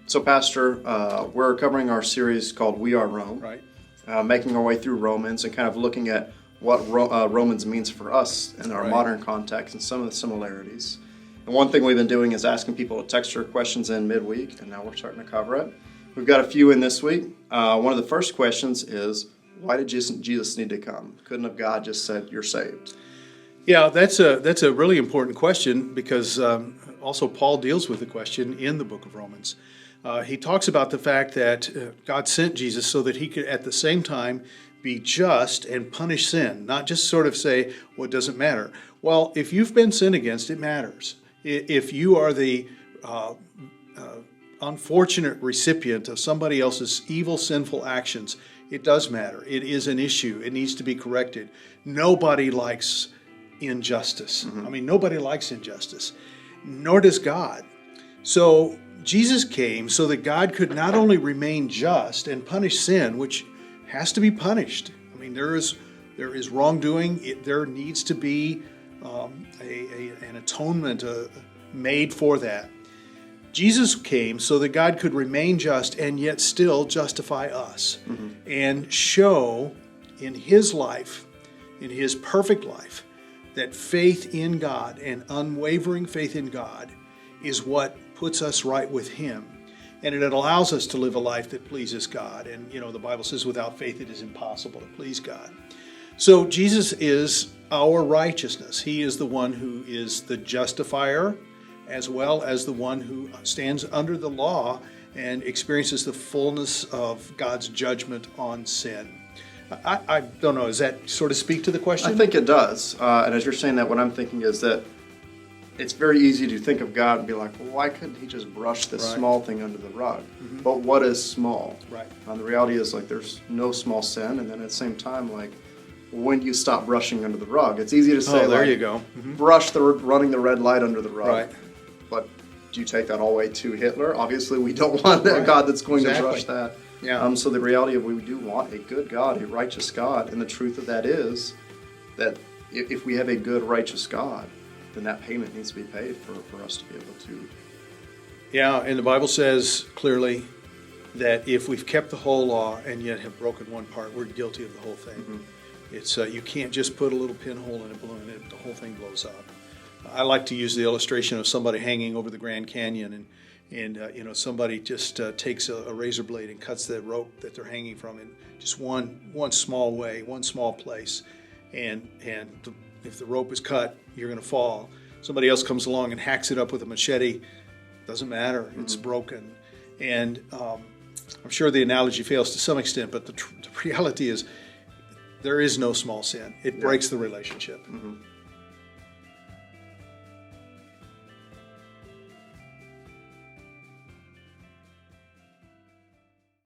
So, Pastor, we're covering our series called We Are Rome, Right. Making our way through Romans and kind of looking at what Romans means for us in our Right. modern context and some of the similarities. And one thing we've been doing is asking people to text their questions in midweek, and now we're starting to cover it. We've got a few in this week. One of the first questions is, why did Jesus need to come? Couldn't have God just said, you're saved? Yeah, that's a really important question because also Paul deals with the question in the book of Romans. He talks about the fact that God sent Jesus so that he could at the same time be just and punish sin, not just sort of say, well, it doesn't matter. Well, if you've been sinned against, it matters. If you are the unfortunate recipient of somebody else's evil, sinful actions, it does matter. It is an issue. It needs to be corrected. Nobody likes injustice. I mean, nobody likes injustice, nor does God. So Jesus came so that God could not only remain just and punish sin, which has to be punished. I mean, there is wrongdoing. There needs to be an atonement made for that. Jesus came so that God could remain just and yet still justify us and show in his life, in his perfect life, that faith in God and unwavering faith in God is what puts us right with him. And it allows us to live a life that pleases God. And, you know, the Bible says without faith it is impossible to please God. So Jesus is our righteousness. He is the one who is the justifier as well as the one who stands under the law and experiences the fullness of God's judgment on sin. I don't know, does that sort of speak to the question? I think it does. And as you're saying that, what I'm thinking is that it's very easy to think of God and be like, well, why couldn't he just brush this small thing under the rug? But what is small? Right. The reality is, like, there's no small sin, and then at the same time, like, when do you stop brushing under the rug? It's easy to say, there like, you go. brush running the red light under the rug. Right. But do you take that all the way to Hitler? Obviously, we don't want a God that's going to brush that. Yeah. So the reality of we do want a good God, a righteous God, and the truth of that is that if we have a good, righteous God, then that payment needs to be paid for us to be able to. Yeah, and the Bible says clearly that if we've kept the whole law and yet have broken one part, we're guilty of the whole thing. It's you can't just put a little pinhole in a balloon and the whole thing blows up. I like to use the illustration of somebody hanging over the Grand Canyon and somebody just takes a razor blade and cuts the rope that they're hanging from in just one small way, one small place, and if the rope is cut, you're going to fall. Somebody else comes along and hacks it up with a machete. Doesn't matter. It's broken. And I'm sure the analogy fails to some extent, but the reality is there is no small sin. It breaks the relationship.